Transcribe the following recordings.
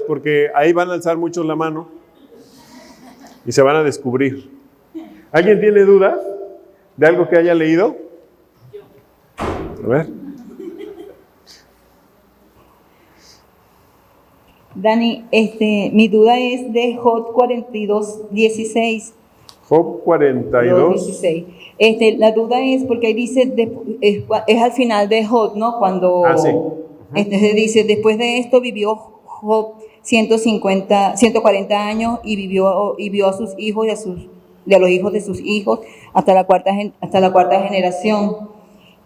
porque ahí van a alzar muchos la mano y se van a descubrir. ¿Alguien tiene dudas de algo que haya leído? A ver. Dani, mi duda es de Job 42:16. Job 42. 16. La duda es porque ahí dice, es al final de Job, ¿no? Cuando Sí. Dice, después de esto vivió Job 140 años y vio a sus hijos y a los hijos de sus hijos hasta la cuarta generación.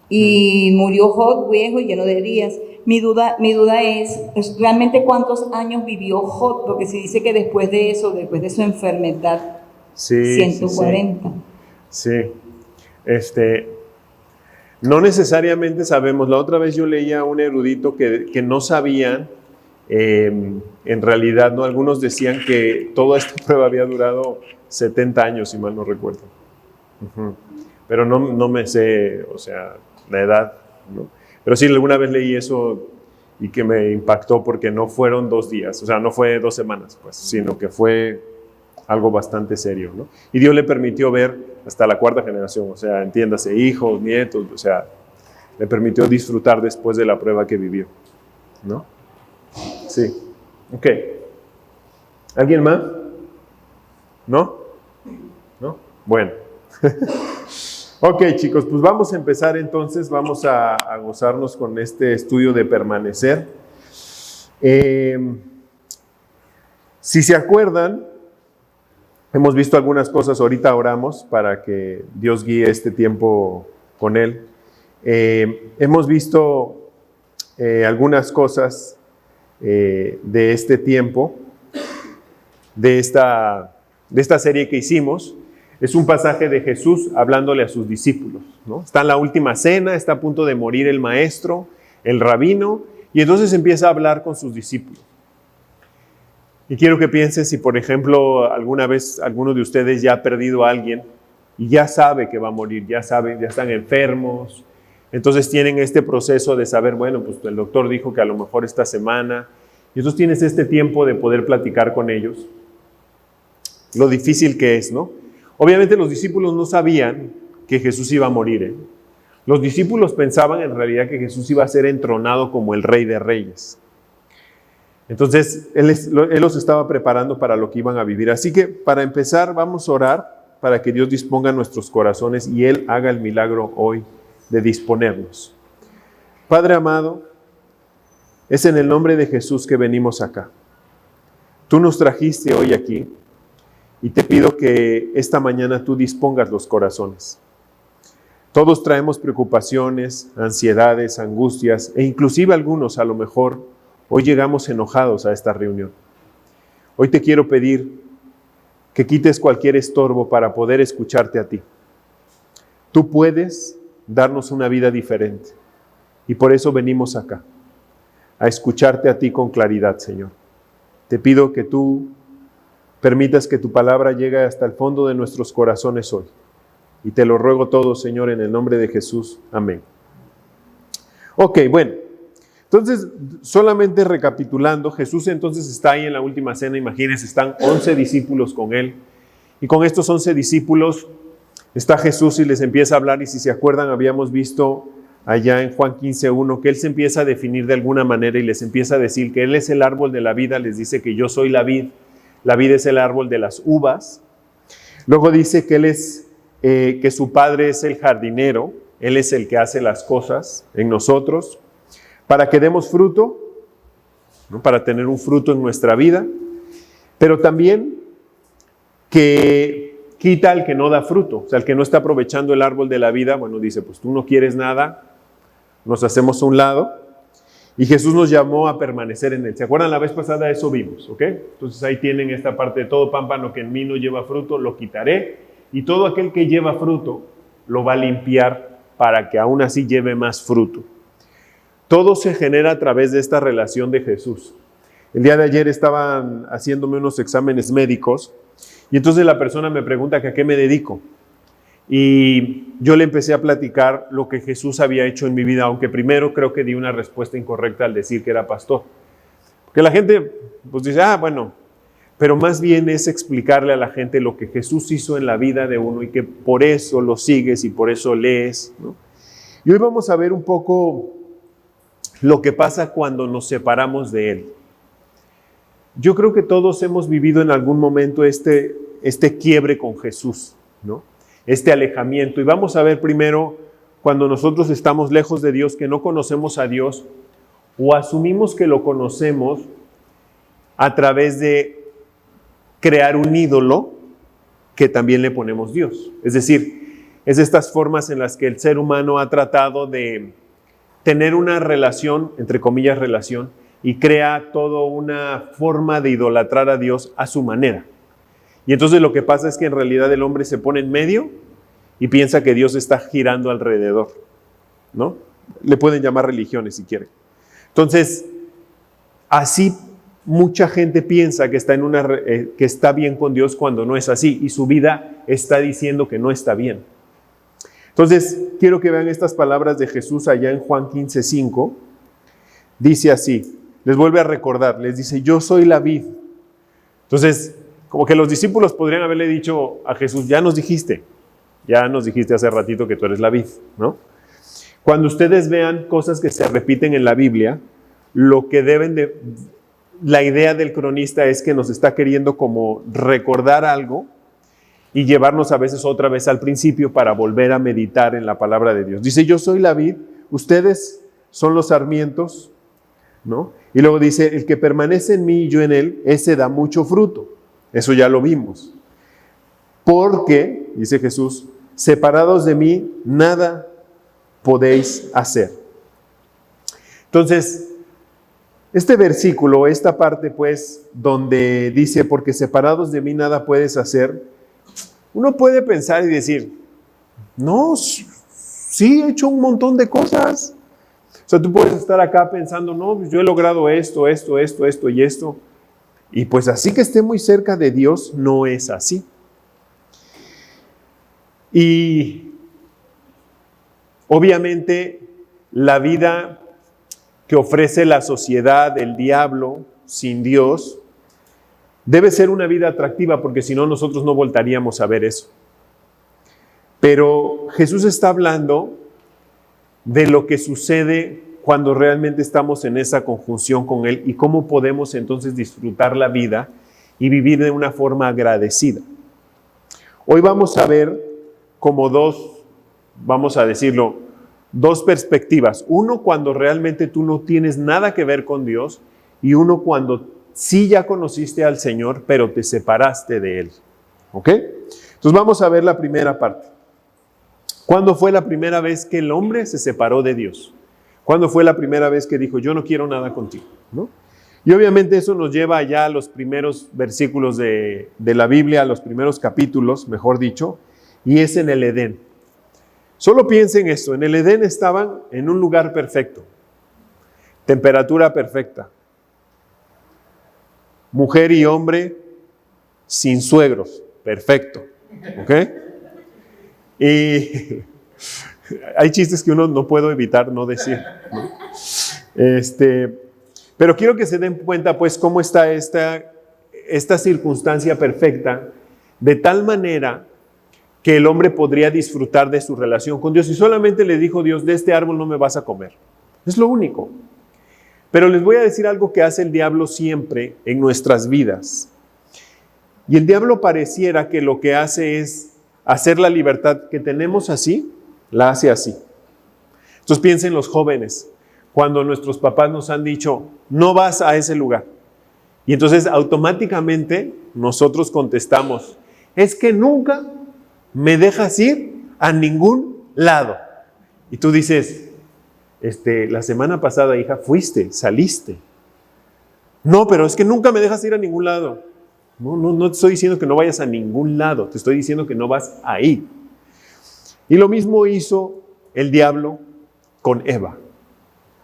Y murió Job viejo y lleno de días. Mi duda es realmente cuántos años vivió Job, porque se dice que después de su enfermedad, Sí, 140. Sí. No necesariamente sabemos. La otra vez yo leía a un erudito que no sabían, en realidad, ¿no? Algunos decían que toda esta prueba había durado 70 años, si mal no recuerdo. Pero no me sé, o sea, la edad, ¿no? Pero sí, alguna vez leí eso y que me impactó porque no fueron 2 días, o sea, no fue 2 semanas, pues, sino que fue algo bastante serio, ¿no? Y Dios le permitió ver hasta la 4ª generación, o sea, entiéndase, hijos, nietos, o sea, le permitió disfrutar después de la prueba que vivió, ¿no? Sí. Ok. ¿Alguien más? ¿No? ¿No? Bueno. Ok, chicos, pues vamos a empezar entonces, vamos a gozarnos con este estudio de permanecer. Si se acuerdan, hemos visto algunas cosas, ahorita oramos para que Dios guíe este tiempo con Él. Hemos visto algunas cosas de este tiempo, de esta serie que hicimos. Es un pasaje de Jesús hablándole a sus discípulos, ¿no? Está en la última cena, está a punto de morir el maestro, el rabino, y entonces empieza a hablar con sus discípulos. Y quiero que piensen si, por ejemplo, alguna vez alguno de ustedes ya ha perdido a alguien y ya sabe que va a morir, ya están enfermos. Entonces tienen este proceso de saber, bueno, pues el doctor dijo que a lo mejor esta semana. Y entonces tienes este tiempo de poder platicar con ellos. Lo difícil que es, ¿no? Obviamente los discípulos no sabían que Jesús iba a morir, ¿eh? Los discípulos pensaban en realidad que Jesús iba a ser entronado como el Rey de Reyes. Entonces, Él los estaba preparando para lo que iban a vivir. Así que, para empezar, vamos a orar para que Dios disponga nuestros corazones y Él haga el milagro hoy de disponernos. Padre amado, es en el nombre de Jesús que venimos acá. Tú nos trajiste hoy aquí y te pido que esta mañana tú dispongas los corazones. Todos traemos preocupaciones, ansiedades, angustias e inclusive algunos a lo mejor hoy llegamos enojados a esta reunión. Hoy te quiero pedir que quites cualquier estorbo para poder escucharte a ti. Tú puedes darnos una vida diferente y por eso venimos acá, a escucharte a ti con claridad, Señor. Te pido que tú permitas que tu palabra llegue hasta el fondo de nuestros corazones hoy. Y te lo ruego todo, Señor, en el nombre de Jesús. Amén. Ok, bueno. Entonces, solamente recapitulando, Jesús entonces está ahí en la última cena. Imagínense, están 11 discípulos con Él. Y con estos 11 discípulos está Jesús y les empieza a hablar. Y si se acuerdan, habíamos visto allá en Juan 15:1 que Él se empieza a definir de alguna manera y les empieza a decir que Él es el árbol de la vida. Les dice que yo soy la vid. La vid es el árbol de las uvas. Luego dice que Él es, que su Padre es el jardinero. Él es el que hace las cosas en nosotros para que demos fruto, ¿no? Para tener un fruto en nuestra vida, pero también que quita al que no da fruto, o sea, el que no está aprovechando el árbol de la vida. Bueno, dice, pues tú no quieres nada, nos hacemos a un lado, y Jesús nos llamó a permanecer en Él. ¿Se acuerdan? La vez pasada eso vimos, ¿ok? Entonces ahí tienen esta parte de todo pámpano que en mí no lleva fruto, lo quitaré, y todo aquel que lleva fruto lo va a limpiar para que aún así lleve más fruto. Todo se genera a través de esta relación de Jesús. El día de ayer estaban haciéndome unos exámenes médicos y entonces la persona me pregunta que a qué me dedico. Y yo le empecé a platicar lo que Jesús había hecho en mi vida, aunque primero creo que di una respuesta incorrecta al decir que era pastor. Que la gente pues dice, bueno, pero más bien es explicarle a la gente lo que Jesús hizo en la vida de uno y que por eso lo sigues y por eso lees, ¿no? Y hoy vamos a ver un poco lo que pasa cuando nos separamos de Él. Yo creo que todos hemos vivido en algún momento este quiebre con Jesús, ¿no? Este alejamiento. Y vamos a ver primero cuando nosotros estamos lejos de Dios, que no conocemos a Dios, o asumimos que lo conocemos a través de crear un ídolo que también le ponemos Dios. Es decir, es estas formas en las que el ser humano ha tratado de tener una relación, entre comillas relación, y crea toda una forma de idolatrar a Dios a su manera. Y entonces lo que pasa es que en realidad el hombre se pone en medio y piensa que Dios está girando alrededor, ¿no? Le pueden llamar religiones si quieren. Entonces, así mucha gente piensa que que está bien con Dios cuando no es así, y su vida está diciendo que no está bien. Entonces, quiero que vean estas palabras de Jesús allá en Juan 15:5. Dice así, les vuelve a recordar, les dice, yo soy la vid. Entonces, como que los discípulos podrían haberle dicho a Jesús, ya nos dijiste hace ratito que tú eres la vid, ¿no? Cuando ustedes vean cosas que se repiten en la Biblia, la idea del cronista es que nos está queriendo como recordar algo y llevarnos a veces otra vez al principio para volver a meditar en la palabra de Dios. Dice, yo soy la vid, ustedes son los sarmientos, ¿no? Y luego dice, el que permanece en mí y yo en él, ese da mucho fruto. Eso ya lo vimos. Porque, dice Jesús, separados de mí, nada podéis hacer. Entonces, este versículo, esta parte pues, donde dice, porque separados de mí nada puedes hacer, uno puede pensar y decir, no, sí he hecho un montón de cosas. O sea, tú puedes estar acá pensando, no, yo he logrado esto y esto. Y pues así que esté muy cerca de Dios, no es así. Y obviamente la vida que ofrece la sociedad, el diablo, sin Dios, debe ser una vida atractiva, porque si no nosotros no voltaríamos a ver eso. Pero Jesús está hablando de lo que sucede cuando realmente estamos en esa conjunción con Él y cómo podemos entonces disfrutar la vida y vivir de una forma agradecida. Hoy vamos a ver como vamos a decirlo, dos perspectivas. Uno cuando realmente tú no tienes nada que ver con Dios, y uno cuando sí ya conociste al Señor, pero te separaste de Él. ¿Ok? Entonces vamos a ver la primera parte. ¿Cuándo fue la primera vez que el hombre se separó de Dios? ¿Cuándo fue la primera vez que dijo, yo no quiero nada contigo? ¿No? Y obviamente eso nos lleva ya a los primeros versículos de la Biblia, a los primeros capítulos, mejor dicho, y es en el Edén. Solo piensen esto, en el Edén estaban en un lugar perfecto, temperatura perfecta, mujer y hombre sin suegros, perfecto, ¿ok? Y hay chistes que uno no puedo evitar no decir, ¿no? Pero quiero que se den cuenta pues cómo está esta circunstancia perfecta, de tal manera que el hombre podría disfrutar de su relación con Dios. Y solamente le dijo Dios, de este árbol no me vas a comer. Es lo único. Pero les voy a decir algo que hace el diablo siempre en nuestras vidas. Y el diablo pareciera que lo que hace es hacer la libertad que tenemos así, la hace así. Entonces piensen los jóvenes, cuando nuestros papás nos han dicho, no vas a ese lugar. Y entonces automáticamente nosotros contestamos, es que nunca me dejas ir a ningún lado. Y tú dices, la semana pasada, hija, saliste. No, pero es que nunca me dejas ir a ningún lado. No te estoy diciendo que no vayas a ningún lado, te estoy diciendo que no vas a ir. Y lo mismo hizo el diablo con Eva,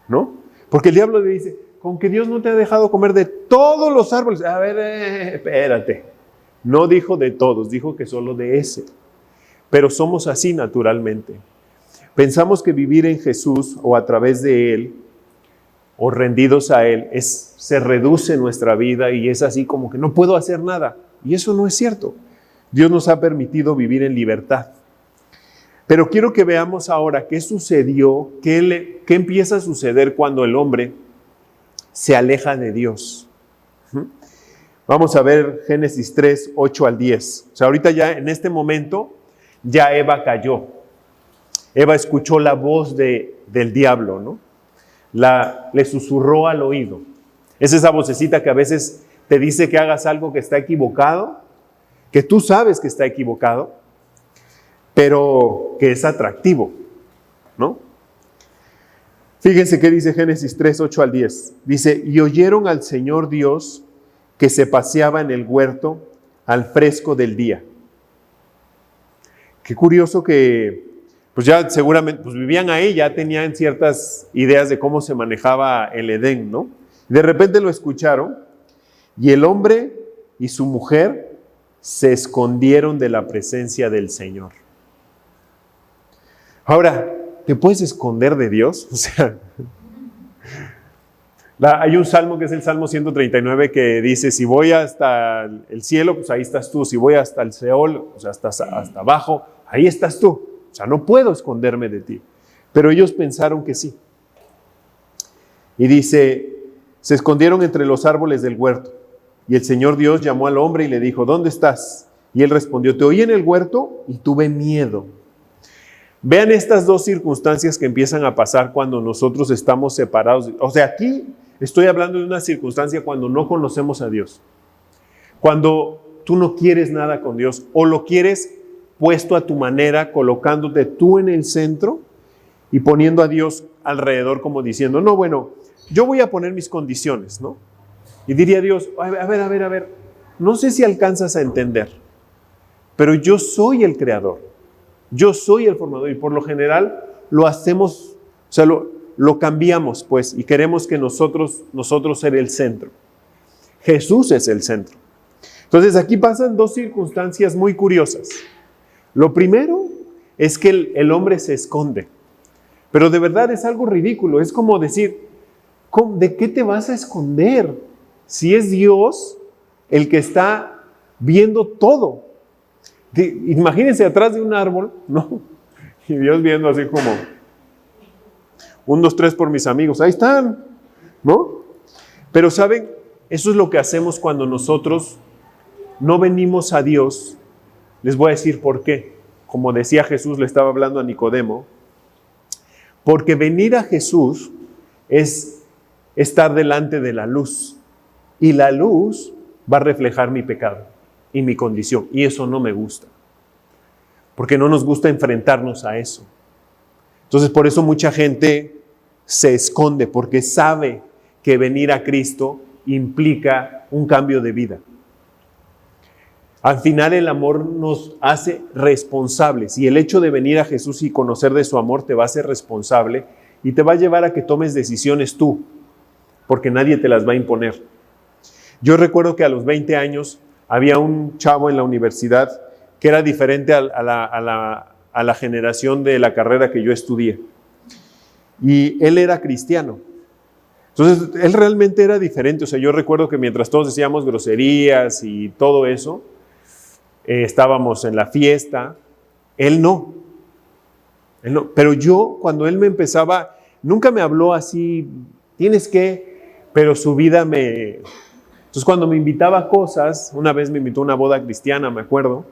¿no? Porque el diablo le dice, con que Dios no te ha dejado comer de todos los árboles. A ver, espérate. No dijo de todos, dijo que solo de ese. Pero somos así naturalmente. Pensamos que vivir en Jesús o a través de Él, o rendidos a Él, se reduce nuestra vida y es así como que no puedo hacer nada. Y eso no es cierto. Dios nos ha permitido vivir en libertad. Pero quiero que veamos ahora qué sucedió, qué empieza a suceder cuando el hombre se aleja de Dios. Vamos a ver Génesis 3, 8 al 10. O sea, ahorita ya en este momento, ya Eva cayó. Eva escuchó la voz del diablo, ¿no? Le susurró al oído. Es esa vocecita que a veces te dice que hagas algo que está equivocado, que tú sabes que está equivocado, pero que es atractivo, ¿no? Fíjense qué dice Génesis 3, 8 al 10. Dice, y oyeron al Señor Dios que se paseaba en el huerto al fresco del día. Qué curioso que, pues ya seguramente, pues vivían ahí, ya tenían ciertas ideas de cómo se manejaba el Edén, ¿no? De repente lo escucharon y el hombre y su mujer se escondieron de la presencia del Señor. Ahora, ¿te puedes esconder de Dios? O sea, hay un salmo que es el Salmo 139 que dice, si voy hasta el cielo, pues ahí estás tú. Si voy hasta el Seol, o sea, hasta abajo, ahí estás tú. O sea, no puedo esconderme de ti. Pero ellos pensaron que sí. Y dice, se escondieron entre los árboles del huerto. Y el Señor Dios llamó al hombre y le dijo, ¿dónde estás? Y él respondió, te oí en el huerto y tuve miedo. Vean estas dos circunstancias que empiezan a pasar cuando nosotros estamos separados. O sea, aquí estoy hablando de una circunstancia cuando no conocemos a Dios. Cuando tú no quieres nada con Dios o lo quieres puesto a tu manera, colocándote tú en el centro y poniendo a Dios alrededor como diciendo, no, bueno, yo voy a poner mis condiciones, ¿no? Y diría Dios, a ver, no sé si alcanzas a entender, pero yo soy el creador. Yo soy el formador y por lo general lo hacemos, o sea, lo cambiamos pues y queremos que nosotros ser el centro. Jesús es el centro. Entonces aquí pasan dos circunstancias muy curiosas. Lo primero es que el hombre se esconde, pero de verdad es algo ridículo. Es como decir, ¿de qué te vas a esconder? Si es Dios el que está viendo todo. Imagínense atrás de un árbol, ¿no? Y Dios viendo así como, 1, 2, 3 por mis amigos, ahí están, ¿no? Pero ¿saben? Eso es lo que hacemos cuando nosotros no venimos a Dios. Les voy a decir por qué. Como decía Jesús, le estaba hablando a Nicodemo, porque venir a Jesús es estar delante de la luz, y la luz va a reflejar mi pecado y mi condición, y eso no me gusta, porque no nos gusta enfrentarnos a eso. Entonces por eso mucha gente se esconde, porque sabe que venir a Cristo implica un cambio de vida. Al final el amor nos hace responsables, y el hecho de venir a Jesús y conocer de su amor te va a hacer responsable y te va a llevar a que tomes decisiones tú, porque nadie te las va a imponer. Yo recuerdo que a los 20 años había un chavo en la universidad que era diferente a la generación de la carrera que yo estudié. Y él era cristiano. Entonces, él realmente era diferente. O sea, yo recuerdo que mientras todos decíamos groserías y todo eso, estábamos en la fiesta, él no. Pero yo, cuando él me empezaba, nunca me habló así, tienes que, pero su vida me... Entonces cuando me invitaba a cosas, una vez me invitó a una boda cristiana, me acuerdo,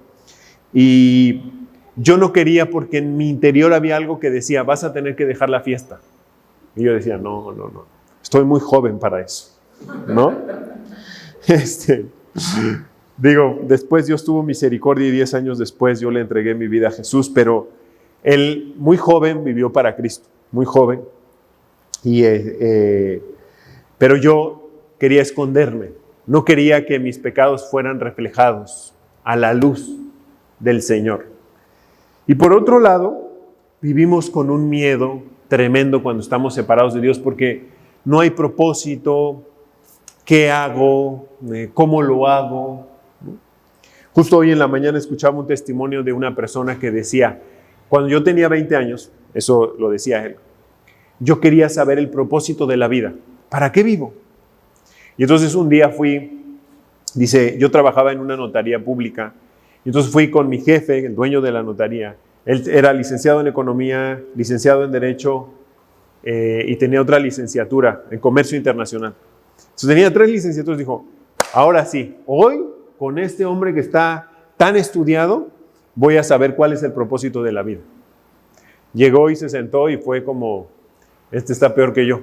y yo no quería porque en mi interior había algo que decía, vas a tener que dejar la fiesta. Y yo decía, no, estoy muy joven para eso, ¿no? Digo, después Dios tuvo misericordia y 10 años después yo le entregué mi vida a Jesús, pero él muy joven vivió para Cristo, muy joven, pero yo quería esconderme. No quería que mis pecados fueran reflejados a la luz del Señor. Y por otro lado, vivimos con un miedo tremendo cuando estamos separados de Dios porque no hay propósito. ¿Qué hago? ¿Cómo lo hago? Justo hoy en la mañana escuchaba un testimonio de una persona que decía, cuando yo tenía 20 años, eso lo decía él, yo quería saber el propósito de la vida. ¿Para qué vivo? Y entonces un día dice, yo trabajaba en una notaría pública, y entonces fui con mi jefe, el dueño de la notaría. Él era licenciado en economía, licenciado en derecho, y tenía otra licenciatura en comercio internacional. Entonces tenía 3 licenciaturas. Dijo, ahora sí, hoy con este hombre que está tan estudiado, voy a saber cuál es el propósito de la vida. Llegó y se sentó y fue como, este está peor que yo.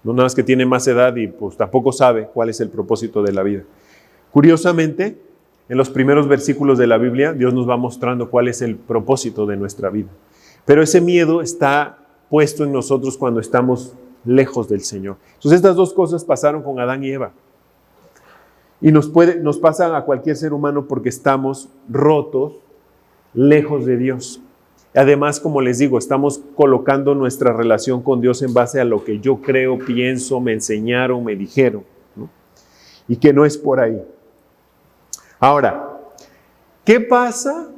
No nada más que tiene más edad y pues tampoco sabe cuál es el propósito de la vida. Curiosamente, en los primeros versículos de la Biblia, Dios nos va mostrando cuál es el propósito de nuestra vida. Pero ese miedo está puesto en nosotros cuando estamos lejos del Señor. Entonces estas 2 cosas pasaron con Adán y Eva. Y nos pasan a cualquier ser humano porque estamos rotos, lejos de Dios. Además, como les digo, estamos colocando nuestra relación con Dios en base a lo que yo creo, pienso, me enseñaron, me dijeron, ¿no? Y que no es por ahí. Ahora, ¿qué pasa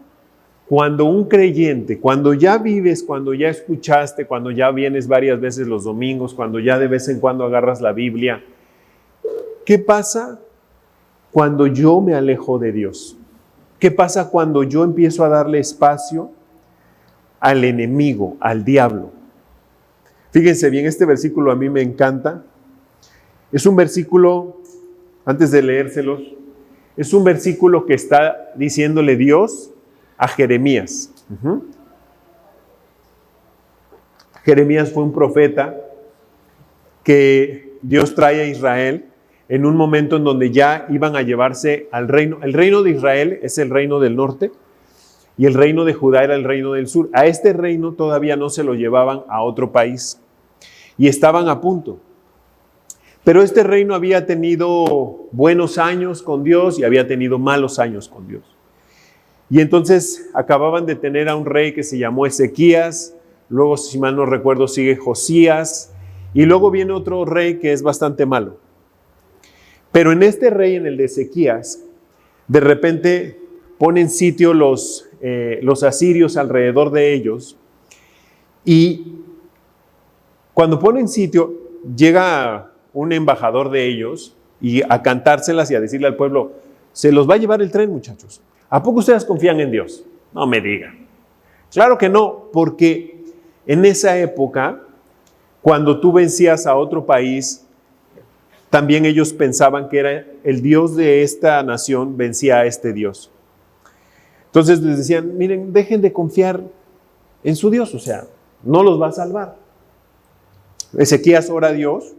cuando un creyente, cuando ya vives, cuando ya escuchaste, cuando ya vienes varias veces los domingos, cuando ya de vez en cuando agarras la Biblia? ¿Qué pasa cuando yo me alejo de Dios? ¿Qué pasa cuando yo empiezo a darle espacio al enemigo, al diablo? Fíjense bien, este versículo a mí me encanta. Es un versículo, antes de leérselos, es un versículo que está diciéndole Dios a Jeremías. Jeremías fue un profeta que Dios trae a Israel en un momento en donde ya iban a llevarse al reino. El reino de Israel es el reino del norte y el reino de Judá era el reino del sur. A este reino todavía no se lo llevaban a otro país y estaban a punto. Pero este reino había tenido buenos años con Dios y había tenido malos años con Dios. Y entonces acababan de tener a un rey que se llamó Ezequías, luego, si mal no recuerdo, sigue Josías, y luego viene otro rey que es bastante malo. Pero en este rey, en el de Ezequías, de repente ponen sitio los asirios alrededor de ellos, y cuando ponen sitio, llega un embajador de ellos y a cantárselas y a decirle al pueblo, se los va a llevar el tren, muchachos. ¿A poco ustedes confían en Dios? No me digan. Claro que no, porque en esa época, cuando tú vencías a otro país, también ellos pensaban que era el Dios de esta nación vencía a este Dios. Entonces les decían, miren, dejen de confiar en su Dios, o sea, no los va a salvar. Ezequías ora a Dios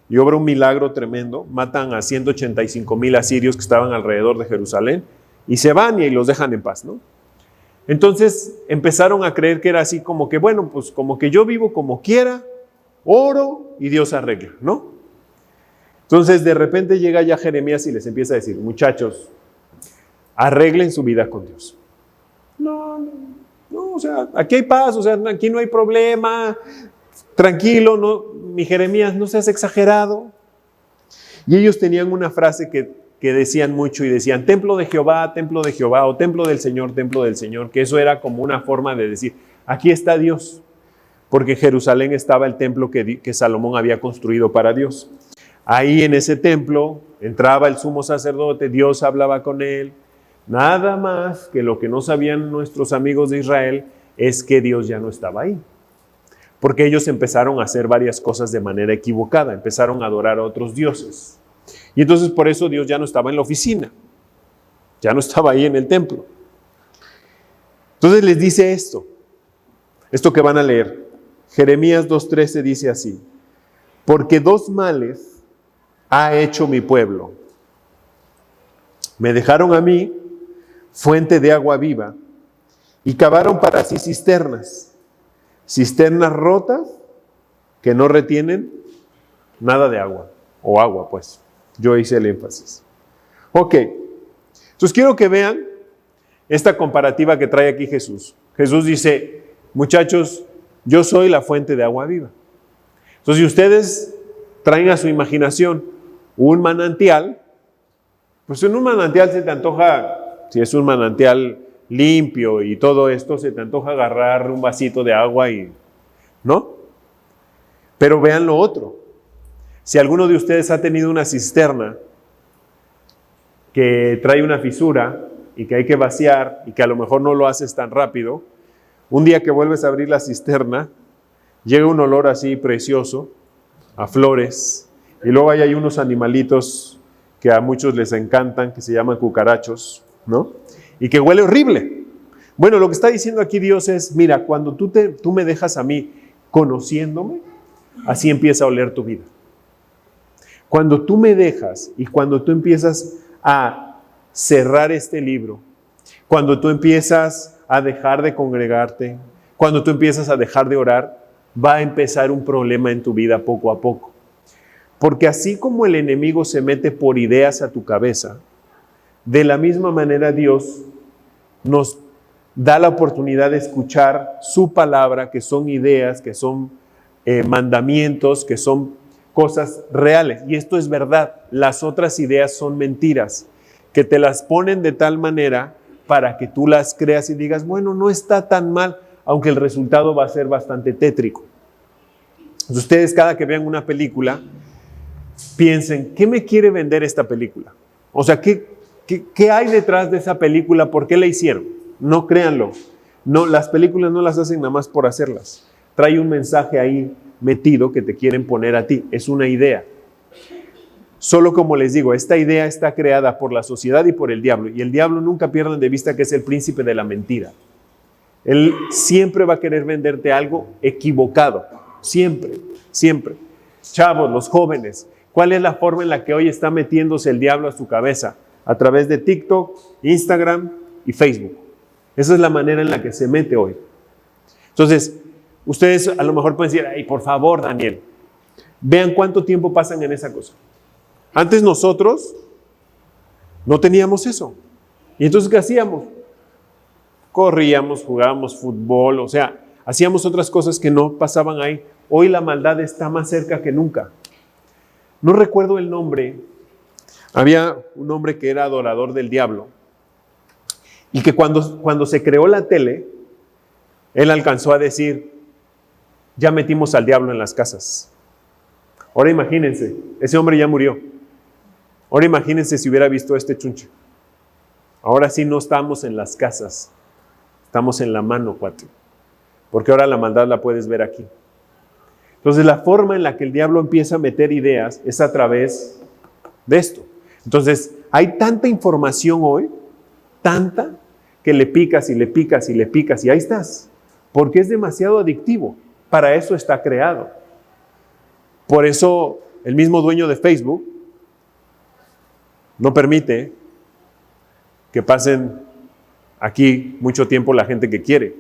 y obra un milagro tremendo, matan a 185,000 asirios que estaban alrededor de Jerusalén y se van y los dejan en paz, ¿no? Entonces empezaron a creer que era así como que, bueno, pues como que yo vivo como quiera, oro y Dios arregla, ¿no? Entonces de repente llega ya Jeremías y les empieza a decir, muchachos, arreglen su vida con Dios. No, o sea, aquí hay paz, o sea, aquí no hay problema, tranquilo, no, mi Jeremías, no seas exagerado. Y ellos tenían una frase que decían mucho y decían, templo de Jehová, o templo del Señor, que eso era como una forma de decir, aquí está Dios, porque en Jerusalén estaba el templo que Salomón había construido para Dios. Ahí en ese templo entraba el sumo sacerdote, Dios hablaba con él. Nada más que lo que no sabían nuestros amigos de Israel es que Dios ya no estaba ahí. Porque ellos empezaron a hacer varias cosas de manera equivocada, empezaron a adorar a otros dioses. Y entonces por eso Dios ya no estaba en la oficina, ya no estaba ahí en el templo. Entonces les dice esto que van a leer. Jeremías 2:13 dice así, porque 2 males ha hecho mi pueblo. Me dejaron a mí fuente de agua viva y cavaron para sí cisternas rotas que no retienen nada de agua, o agua pues, yo hice el énfasis. Ok, entonces quiero que vean esta comparativa que trae aquí Jesús. Jesús dice, muchachos, yo soy la fuente de agua viva. Entonces si ustedes traen a su imaginación un manantial, pues en un manantial se te antoja, si es un manantial limpio y todo esto, se te antoja agarrar un vasito de agua y, ¿no? Pero vean lo otro. Si alguno de ustedes ha tenido una cisterna que trae una fisura y que hay que vaciar y que a lo mejor no lo haces tan rápido, un día que vuelves a abrir la cisterna, llega un olor así precioso, a flores, y luego hay unos animalitos que a muchos les encantan, que se llaman cucarachos, ¿no? Y que huele horrible. Bueno, lo que está diciendo aquí Dios es, mira, cuando tú me dejas a mí conociéndome, así empieza a oler tu vida. Cuando tú me dejas y cuando tú empiezas a cerrar este libro, cuando tú empiezas a dejar de congregarte, cuando tú empiezas a dejar de orar, va a empezar un problema en tu vida poco a poco. Porque así como el enemigo se mete por ideas a tu cabeza, de la misma manera Dios nos da la oportunidad de escuchar su palabra, que son ideas, que son mandamientos, que son cosas reales. Y esto es verdad. Las otras ideas son mentiras, que te las ponen de tal manera para que tú las creas y digas, bueno, no está tan mal, aunque el resultado va a ser bastante tétrico. Entonces, ustedes cada que vean una película, piensen, ¿qué me quiere vender esta película? O sea, ¿qué hay detrás de esa película? ¿Por qué la hicieron? No créanlo. No, las películas no las hacen nada más por hacerlas. Trae un mensaje ahí metido que te quieren poner a ti. Es una idea. Solo como les digo, esta idea está creada por la sociedad y por el diablo. Y el diablo nunca pierdan de vista que es el príncipe de la mentira. Él siempre va a querer venderte algo equivocado. Siempre, siempre. Chavos, los jóvenes, ¿cuál es la forma en la que hoy está metiéndose el diablo a su cabeza? A través de TikTok, Instagram y Facebook. Esa es la manera en la que se mete hoy. Entonces, ustedes a lo mejor pueden decir, ay, por favor, Daniel, vean cuánto tiempo pasan en esa cosa. Antes nosotros no teníamos eso. ¿Y entonces qué hacíamos? Corríamos, jugábamos fútbol, o sea, hacíamos otras cosas que no pasaban ahí. Hoy la maldad está más cerca que nunca. No recuerdo el nombre. Había un hombre que era adorador del diablo y que cuando se creó la tele, él alcanzó a decir, ya metimos al diablo en las casas. Ahora imagínense, ese hombre ya murió. Ahora imagínense si hubiera visto este chunche. Ahora sí no estamos en las casas, estamos en la mano, cuate. Porque ahora la maldad la puedes ver aquí. Entonces la forma en la que el diablo empieza a meter ideas es a través de esto. Entonces hay tanta información hoy, tanta, que le picas y le picas y le picas y ahí estás. Porque es demasiado adictivo. Para eso está creado. Por eso el mismo dueño de Facebook no permite que pasen aquí mucho tiempo la gente que quiere.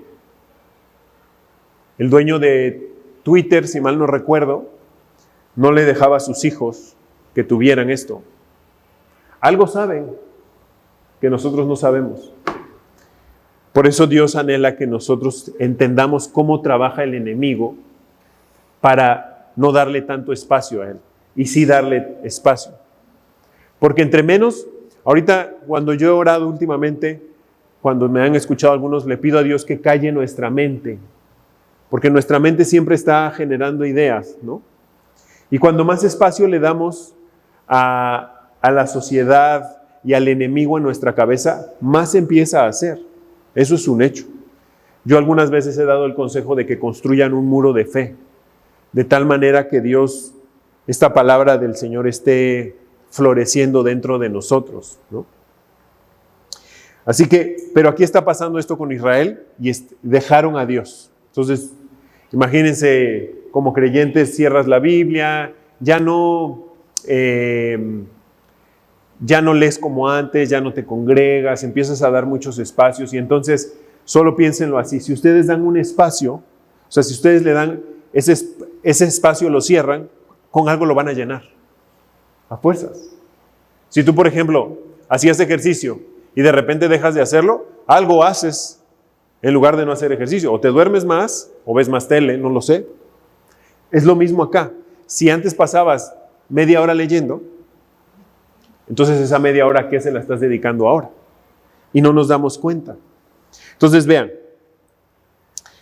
El dueño de Twitter, si mal no recuerdo, no le dejaba a sus hijos que tuvieran esto. Algo saben que nosotros no sabemos. Por eso Dios anhela que nosotros entendamos cómo trabaja el enemigo para no darle tanto espacio a él y sí darle espacio. Porque entre menos, ahorita cuando yo he orado últimamente, cuando me han escuchado algunos, le pido a Dios que calle nuestra mente. Porque nuestra mente siempre está generando ideas, ¿no? Y cuando más espacio le damos a la sociedad y al enemigo en nuestra cabeza, más empieza a hacer. Eso es un hecho. Yo algunas veces he dado el consejo de que construyan un muro de fe, de tal manera que Dios, esta palabra del Señor esté floreciendo dentro de nosotros, ¿no? Así que, pero aquí está pasando esto con Israel y dejaron a Dios. Entonces, imagínense, como creyentes cierras la Biblia, ya no lees como antes, ya no te congregas, empiezas a dar muchos espacios y entonces solo piénsenlo así, si ustedes dan un espacio, o sea, si ustedes le dan ese espacio, lo cierran, con algo lo van a llenar, a fuerzas. Si tú, por ejemplo, hacías ejercicio y de repente dejas de hacerlo, algo haces en lugar de no hacer ejercicio, o te duermes más, o ves más tele, no lo sé. Es lo mismo acá. Si antes pasabas media hora leyendo, entonces esa media hora, ¿qué se la estás dedicando ahora? Y no nos damos cuenta. Entonces vean,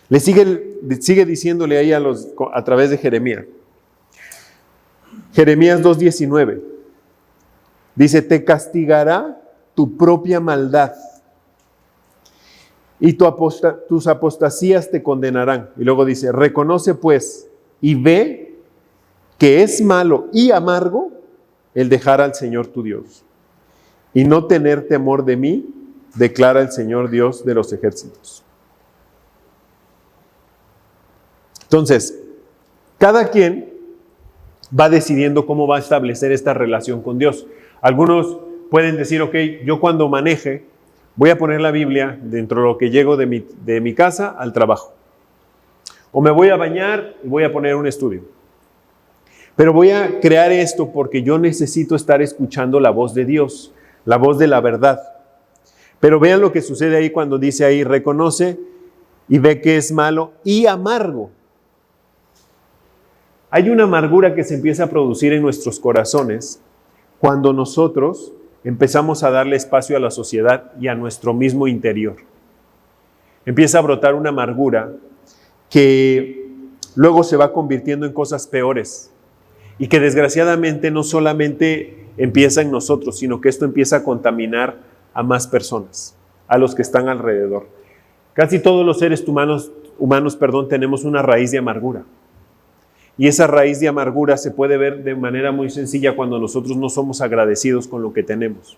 le sigue diciéndole ahí a través de Jeremías. Jeremías 2:19 dice, te castigará tu propia maldad y tus apostasías te condenarán. Y luego dice, reconoce pues y ve que es malo y amargo el dejar al Señor tu Dios y no tener temor de mí, declara el Señor Dios de los ejércitos. Entonces, cada quien va decidiendo cómo va a establecer esta relación con Dios. Algunos pueden decir, ok, yo cuando maneje voy a poner la Biblia dentro de lo que llego de mi casa al trabajo. O me voy a bañar y voy a poner un estudio. Pero voy a crear esto porque yo necesito estar escuchando la voz de Dios, la voz de la verdad. Pero vean lo que sucede ahí cuando dice ahí, reconoce y ve que es malo y amargo. Hay una amargura que se empieza a producir en nuestros corazones cuando nosotros empezamos a darle espacio a la sociedad y a nuestro mismo interior. Empieza a brotar una amargura que luego se va convirtiendo en cosas peores y que desgraciadamente no solamente empieza en nosotros, sino que esto empieza a contaminar a más personas, a los que están alrededor. Casi todos los seres humanos, tenemos una raíz de amargura. Y esa raíz de amargura se puede ver de manera muy sencilla cuando nosotros no somos agradecidos con lo que tenemos.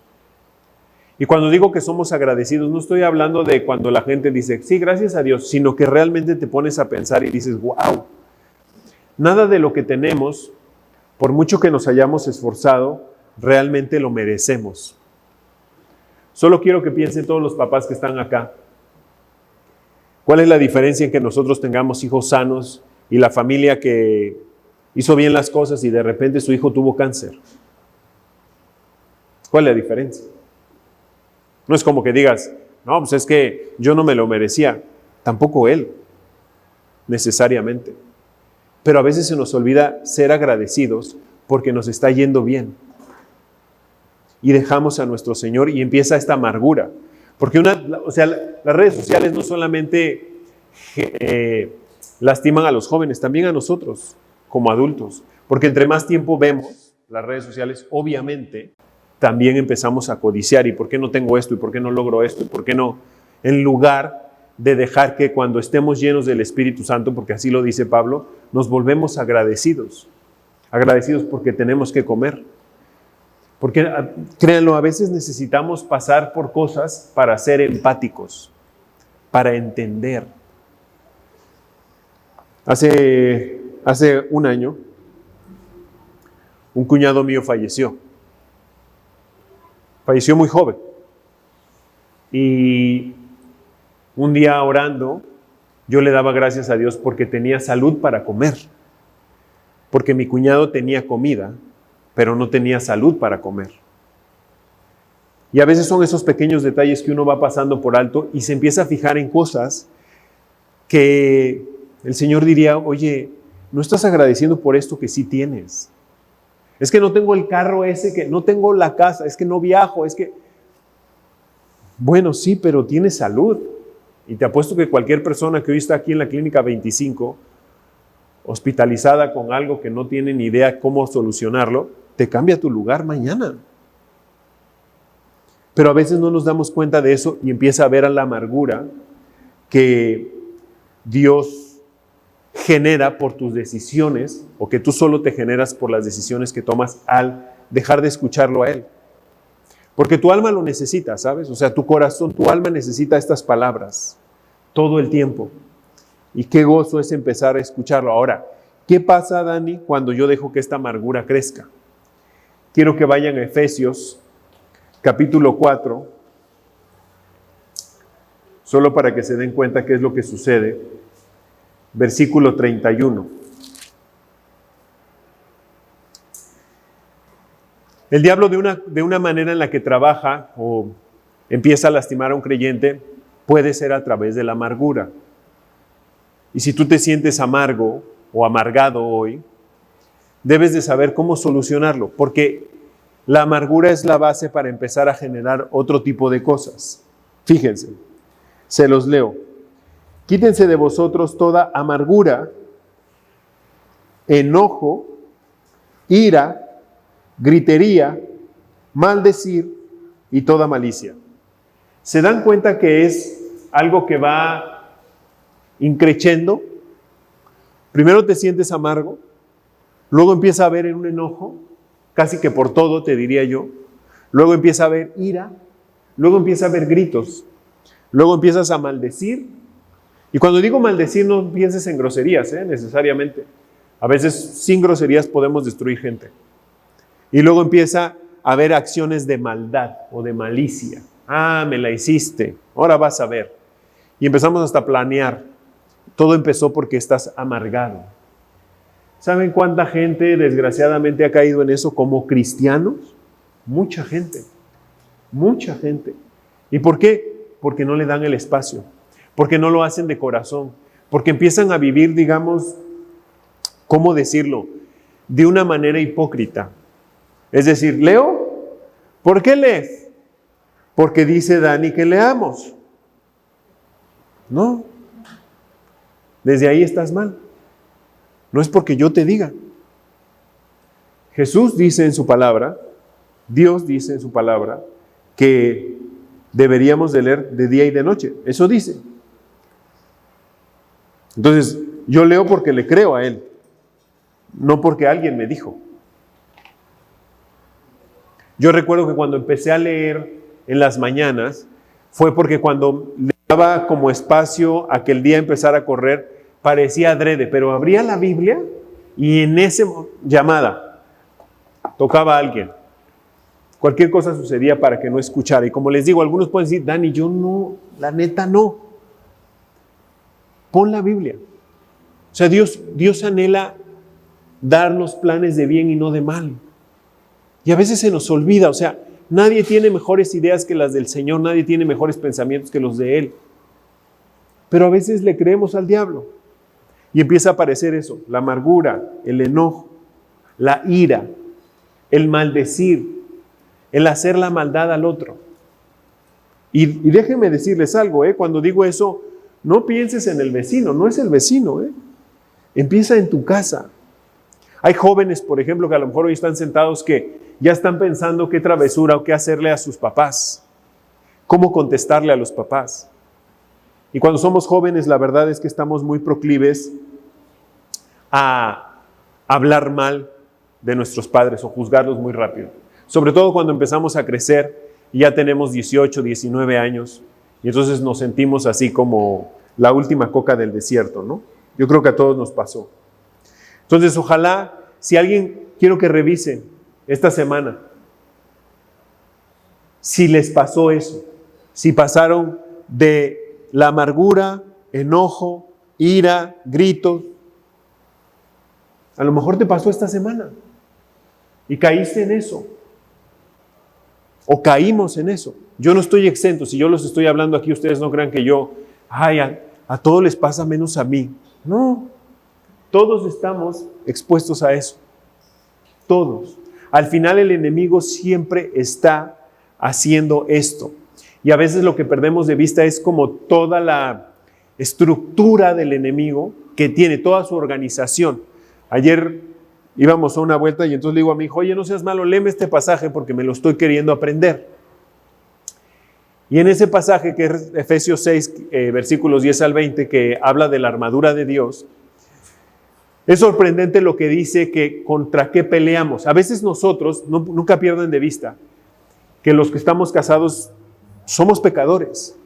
Y cuando digo que somos agradecidos, no estoy hablando de cuando la gente dice, sí, gracias a Dios, sino que realmente te pones a pensar y dices, wow, nada de lo que tenemos, por mucho que nos hayamos esforzado, realmente lo merecemos. Solo quiero que piensen todos los papás que están acá. ¿Cuál es la diferencia en que nosotros tengamos hijos sanos y la familia que hizo bien las cosas y de repente su hijo tuvo cáncer? ¿Cuál es la diferencia? No es como que digas, no, pues es que yo no me lo merecía. Tampoco él, necesariamente. Pero a veces se nos olvida ser agradecidos porque nos está yendo bien. Y dejamos a nuestro Señor y empieza esta amargura. Porque las redes sociales no solamente lastiman a los jóvenes, también a nosotros como adultos. Porque entre más tiempo vemos las redes sociales, obviamente, también empezamos a codiciar. ¿Y por qué no tengo esto? ¿Y por qué no logro esto? ¿Y por qué no? En lugar de dejar que cuando estemos llenos del Espíritu Santo, porque así lo dice Pablo, nos volvemos agradecidos. Agradecidos porque tenemos que comer. Porque, créanlo, a veces necesitamos pasar por cosas para ser empáticos, para entender. Hace un año, un cuñado mío falleció. Falleció muy joven. Y un día orando, yo le daba gracias a Dios porque tenía salud para comer. Porque mi cuñado tenía comida, pero no tenía salud para comer. Y a veces son esos pequeños detalles que uno va pasando por alto y se empieza a fijar en cosas que el Señor diría, oye, ¿no estás agradeciendo por esto que sí tienes? Es que no tengo el carro ese, que no tengo la casa, es que no viajo, es que... Bueno, sí, pero tienes salud. Y te apuesto que cualquier persona que hoy está aquí en la Clínica 25, hospitalizada con algo que no tiene ni idea cómo solucionarlo, te cambia tu lugar mañana. Pero a veces no nos damos cuenta de eso y empieza a ver a la amargura que Dios genera por tus decisiones o que tú solo te generas por las decisiones que tomas al dejar de escucharlo a Él. Porque tu alma lo necesita, ¿sabes? O sea, tu corazón, tu alma necesita estas palabras todo el tiempo. Y qué gozo es empezar a escucharlo. Ahora, ¿qué pasa, Dani, cuando yo dejo que esta amargura crezca? Quiero que vayan a Efesios, capítulo 4, solo para que se den cuenta qué es lo que sucede. Versículo 31. El diablo de una manera en la que trabaja o empieza a lastimar a un creyente puede ser a través de la amargura. Y si tú te sientes amargo o amargado hoy, debes de saber cómo solucionarlo, porque la amargura es la base para empezar a generar otro tipo de cosas. Fíjense, se los leo. Quítense de vosotros toda amargura, enojo, ira, gritería, maldecir y toda malicia. ¿Se dan cuenta que es algo que va increciendo? Primero te sientes amargo, luego empieza a haber un enojo, casi que por todo, te diría yo. Luego empieza a haber ira, luego empieza a haber gritos, luego empiezas a maldecir. Y cuando digo maldecir, no pienses en groserías, necesariamente. A veces sin groserías podemos destruir gente. Y luego empieza a haber acciones de maldad o de malicia. Ah, me la hiciste, ahora vas a ver. Y empezamos hasta a planear. Todo empezó porque estás amargado. ¿Saben cuánta gente desgraciadamente ha caído en eso como cristianos? Mucha gente, mucha gente. ¿Y por qué? Porque no le dan el espacio, porque no lo hacen de corazón, porque empiezan a vivir, digamos, ¿cómo decirlo? De una manera hipócrita. Es decir, ¿leo? ¿Por qué lees? Porque dice Dani que leamos. No. Desde ahí estás mal. No es porque yo te diga. Jesús dice en su palabra, Dios dice en su palabra, que deberíamos de leer de día y de noche. Eso dice. Entonces, yo leo porque le creo a Él, no porque alguien me dijo. Yo recuerdo que cuando empecé a leer en las mañanas, fue porque cuando le daba como espacio a que el día empezara a correr, parecía adrede, pero abría la Biblia y en esa llamada tocaba a alguien. Cualquier cosa sucedía para que no escuchara. Y como les digo, algunos pueden decir, Dani, yo no, la neta no. Pon la Biblia. O sea, Dios anhela darnos planes de bien y no de mal. Y a veces se nos olvida, o sea, nadie tiene mejores ideas que las del Señor, nadie tiene mejores pensamientos que los de Él. Pero a veces le creemos al diablo. Y empieza a aparecer eso, la amargura, el enojo, la ira, el maldecir, el hacer la maldad al otro. Y déjenme decirles algo, cuando digo eso, no pienses en el vecino, no es el vecino, empieza en tu casa. Hay jóvenes, por ejemplo, que a lo mejor hoy están sentados que ya están pensando qué travesura o qué hacerle a sus papás, cómo contestarle a los papás. Y cuando somos jóvenes, la verdad es que estamos muy proclives a hablar mal de nuestros padres o juzgarlos muy rápido. Sobre todo cuando empezamos a crecer y ya tenemos 18, 19 años y entonces nos sentimos así como la última coca del desierto, ¿no? Yo creo que a todos nos pasó. Entonces, ojalá, si alguien, quiero que revisen esta semana, si les pasó eso, si pasaron de la amargura, enojo, ira, gritos. A lo mejor te pasó esta semana y caíste en eso. O caímos en eso. Yo no estoy exento. Si yo los estoy hablando aquí, ustedes no crean que yo, a todos les pasa menos a mí. No, todos estamos expuestos a eso. Todos. Al final el enemigo siempre está haciendo esto. Y a veces lo que perdemos de vista es como toda la estructura del enemigo que tiene, toda su organización. Ayer íbamos a una vuelta y entonces le digo a mi hijo, oye, no seas malo, léeme este pasaje porque me lo estoy queriendo aprender. Y en ese pasaje que es Efesios 6, versículos 10 al 20, que habla de la armadura de Dios, es sorprendente lo que dice que contra qué peleamos. A veces nosotros, nunca pierdan de vista, que los que estamos casados somos pecadores.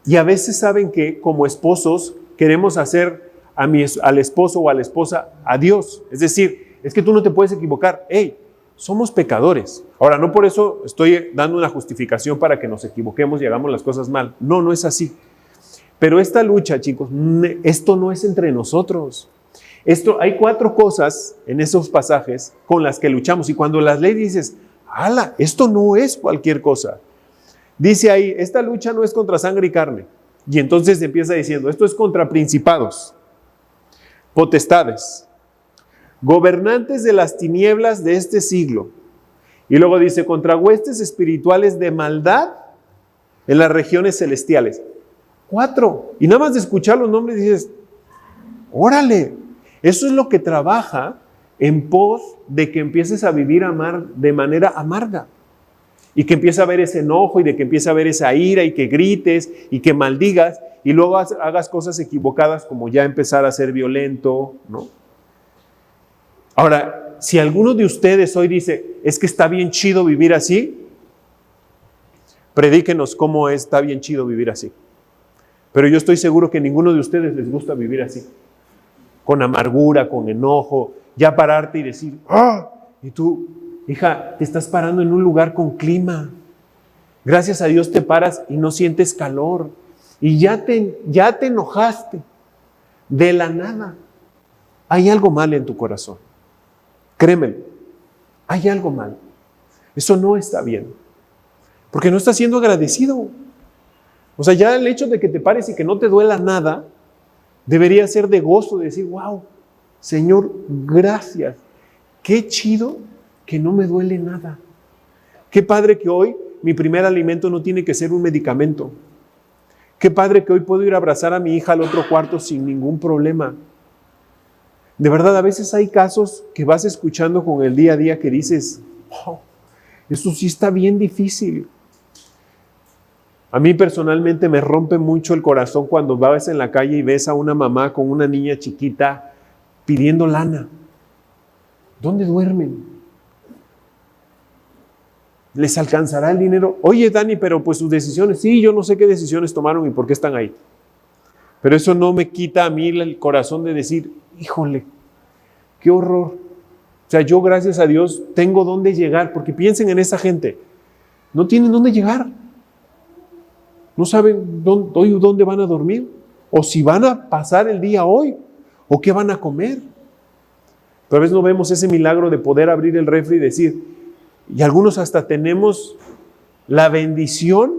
Y a veces saben que como esposos queremos hacer al esposo o a la esposa a Dios. Es decir, es que tú no te puedes equivocar. Somos pecadores. Ahora, no por eso estoy dando una justificación para que nos equivoquemos y hagamos las cosas mal. No, no es así. Pero esta lucha, chicos, esto no es entre nosotros. Hay 4 cosas en esos pasajes con las que luchamos. Y cuando las lees dices, ¡hala! Esto no es cualquier cosa. Dice ahí, esta lucha no es contra sangre y carne. Y entonces empieza diciendo, esto es contra principados, potestades, gobernantes de las tinieblas de este siglo. Y luego dice, contra huestes espirituales de maldad en las regiones celestiales. 4. Y nada más de escuchar los nombres dices, órale, eso es lo que trabaja en pos de que empieces a vivir de manera amarga. Y que empiece a haber ese enojo y de que empiece a haber esa ira y que grites y que maldigas y luego hagas cosas equivocadas como ya empezar a ser violento, ¿no? Ahora, si alguno de ustedes hoy dice, es que está bien chido vivir así, predíquenos cómo está bien chido vivir así. Pero yo estoy seguro que ninguno de ustedes les gusta vivir así, con amargura, con enojo, ya pararte y decir, ¡ah! Y tú, hija, te estás parando en un lugar con clima. Gracias a Dios te paras y no sientes calor. Y ya te enojaste de la nada. Hay algo mal en tu corazón. Créemelo, hay algo mal. Eso no está bien. Porque no estás siendo agradecido. O sea, ya el hecho de que te pares y que no te duela nada, debería ser de gozo, de decir, wow, Señor, gracias. Qué chido que no me duele nada. Qué padre que hoy mi primer alimento no tiene que ser un medicamento. Qué padre que hoy puedo ir a abrazar a mi hija al otro cuarto sin ningún problema. De verdad, a veces hay casos que vas escuchando con el día a día que dices, oh, eso sí está bien difícil. A mí personalmente me rompe mucho el corazón cuando vas en la calle y ves a una mamá con una niña chiquita pidiendo lana. ¿Dónde duermen? ¿Les alcanzará el dinero? Oye, Dani, pero pues sus decisiones, sí, yo no sé qué decisiones tomaron y por qué están ahí. Pero eso no me quita a mí el corazón de decir, híjole, qué horror. O sea, yo gracias a Dios tengo dónde llegar, porque piensen en esa gente, no tienen dónde llegar. No saben dónde van a dormir, o si van a pasar el día hoy, o qué van a comer. Pero a veces no vemos ese milagro de poder abrir el refri y decir, y algunos hasta tenemos la bendición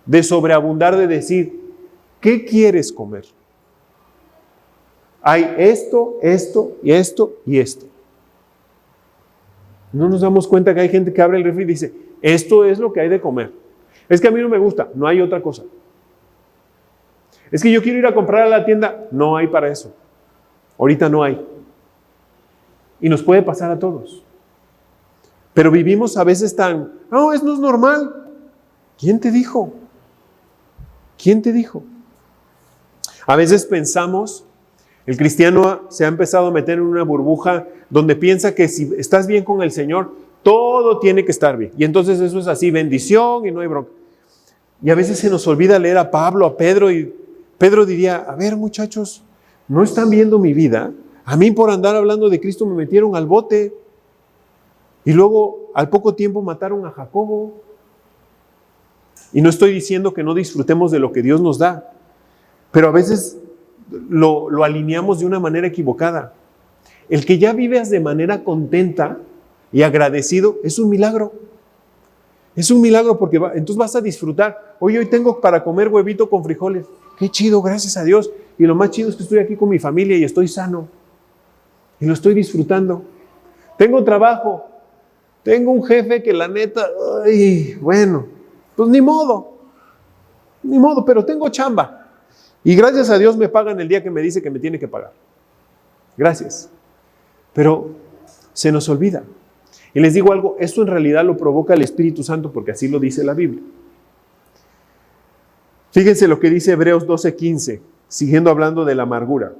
de sobreabundar, de decir, ¿qué quieres comer? Hay esto, esto y esto y esto. No nos damos cuenta que hay gente que abre el refri y dice, esto es lo que hay de comer. Es que a mí no me gusta, no hay otra cosa. Es que yo quiero ir a comprar a la tienda, no hay para eso. Ahorita no hay. Y nos puede pasar a todos. Pero vivimos a veces no, eso no es normal. ¿Quién te dijo? ¿Quién te dijo? A veces pensamos, el cristiano se ha empezado a meter en una burbuja donde piensa que si estás bien con el Señor, todo tiene que estar bien. Y entonces eso es así, bendición y no hay bronca. Y a veces se nos olvida leer a Pablo, a Pedro, y Pedro diría, a ver muchachos, ¿no están viendo mi vida? A mí por andar hablando de Cristo me metieron al bote. Y luego al poco tiempo mataron a Jacobo. Y no estoy diciendo que no disfrutemos de lo que Dios nos da, pero a veces lo alineamos de una manera equivocada. El que ya vives de manera contenta y agradecido es un milagro. Es un milagro porque entonces vas a disfrutar. Oye, hoy tengo para comer huevito con frijoles. Qué chido, gracias a Dios. Y lo más chido es que estoy aquí con mi familia y estoy sano. Y lo estoy disfrutando. Tengo trabajo. Tengo un jefe que la neta, ay, bueno, pues ni modo, pero tengo chamba. Y gracias a Dios me pagan el día que me dice que me tiene que pagar. Gracias. Pero se nos olvida. Y les digo algo, esto en realidad lo provoca el Espíritu Santo porque así lo dice la Biblia. Fíjense lo que dice Hebreos 12:15, siguiendo hablando de la amargura.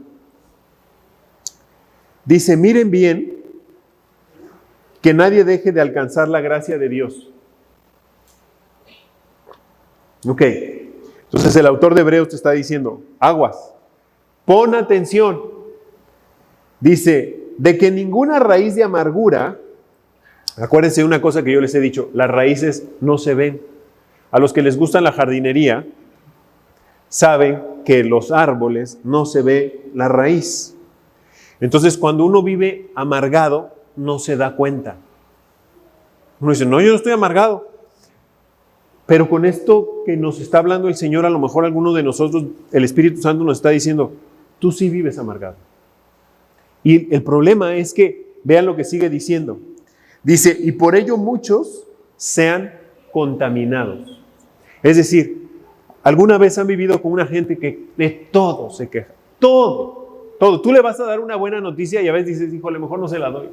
Dice, miren bien, que nadie deje de alcanzar la gracia de Dios. Ok, entonces el autor de Hebreos te está diciendo, aguas, pon atención. Dice, de que ninguna raíz de amargura, acuérdense una cosa que yo les he dicho, las raíces no se ven. A los que les gusta la jardinería, saben que los árboles no se ve la raíz. Entonces cuando uno vive amargado, no se da cuenta. Uno dice, no, yo no estoy amargado. Pero con esto que nos está hablando el Señor, a lo mejor alguno de nosotros, el Espíritu Santo nos está diciendo, tú sí vives amargado. Y el problema es que, vean lo que sigue diciendo. Dice, y por ello muchos sean contaminados. Es decir, ¿alguna vez han vivido con una gente que de todo se queja? Todo todo. Tú le vas a dar una buena noticia y a veces dices, híjole, mejor no se la doy.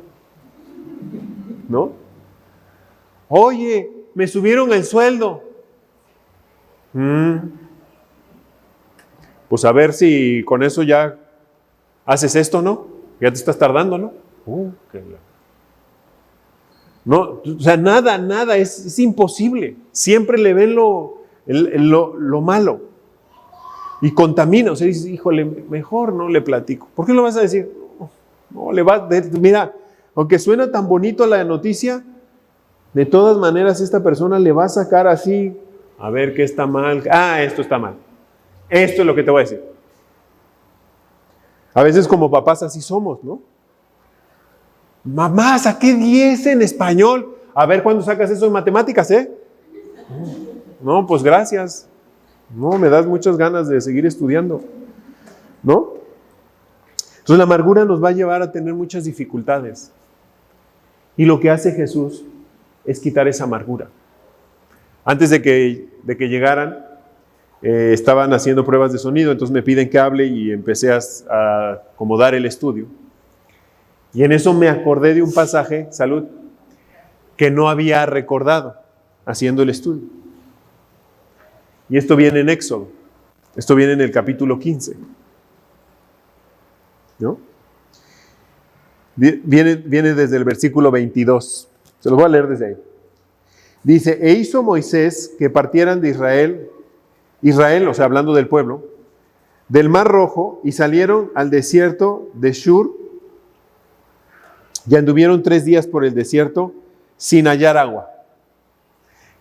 ¿No? Oye, me subieron el sueldo. Pues a ver si con eso ya haces esto, ¿no? Ya te estás tardando, ¿no? No, o sea, nada, es imposible. Siempre le ven lo malo. Y contamina, o sea, dices, híjole, mejor no le platico. ¿Por qué lo vas a decir? No, mira, aunque suena tan bonito la noticia, de todas maneras esta persona le va a sacar así, a ver qué está mal. Esto está mal. Esto es lo que te voy a decir. A veces como papás así somos, ¿no? Mamá, saqué 10 en español. A ver cuándo sacas eso en matemáticas, ¿eh? No, pues gracias. No, me das muchas ganas de seguir estudiando, ¿no? Entonces la amargura nos va a llevar a tener muchas dificultades. Y lo que hace Jesús es quitar esa amargura. Antes de que llegaran, estaban haciendo pruebas de sonido, entonces me piden que hable y empecé a acomodar el estudio. Y en eso me acordé de un pasaje, salud, que no había recordado haciendo el estudio. Y esto viene en Éxodo. Esto viene en el capítulo 15. ¿No? Viene desde el versículo 22. Se los voy a leer desde ahí. Dice, e hizo Moisés que partieran de Israel, o sea, hablando del pueblo, del Mar Rojo, y salieron al desierto de Shur, y anduvieron 3 días por el desierto sin hallar agua.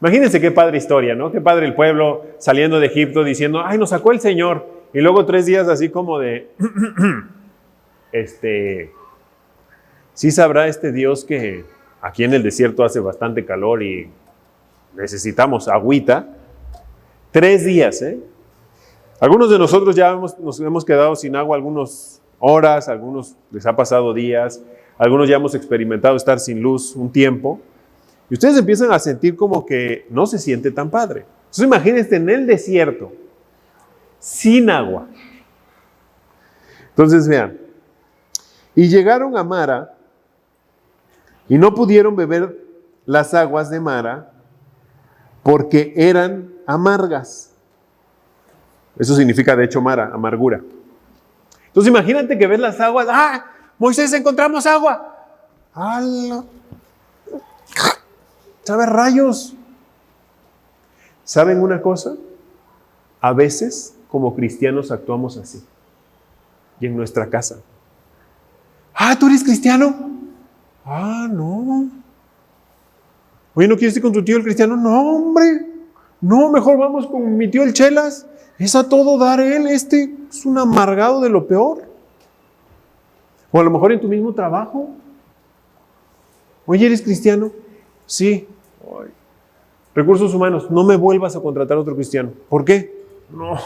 Imagínense qué padre historia, ¿no? Qué padre el pueblo saliendo de Egipto diciendo, ay, nos sacó el Señor. Y luego 3 días así como de, sí sabrá este Dios que aquí en el desierto hace bastante calor y necesitamos agüita. 3 días, ¿eh? Algunos de nosotros ya nos hemos quedado sin agua algunas horas, algunos les ha pasado días, algunos ya hemos experimentado estar sin luz un tiempo. Y ustedes empiezan a sentir como que no se siente tan padre. Entonces imagínense en el desierto, sin agua. Entonces vean, y llegaron a Mara y no pudieron beber las aguas de Mara porque eran amargas. Eso significa de hecho Mara, amargura. Entonces imagínate que ves las aguas, Moisés, encontramos agua. ¿Sabe rayos? ¿Saben una cosa? A veces, como cristianos, actuamos así. Y en nuestra casa. ¿Tú eres cristiano? No. Oye, ¿no quieres ir con tu tío el cristiano? No, hombre. No, mejor vamos con mi tío el Chelas. Es a todo dar él. Es un amargado de lo peor. O a lo mejor en tu mismo trabajo. Oye, ¿eres cristiano? Sí. Recursos humanos, no me vuelvas a contratar a otro cristiano. ¿Por qué? No.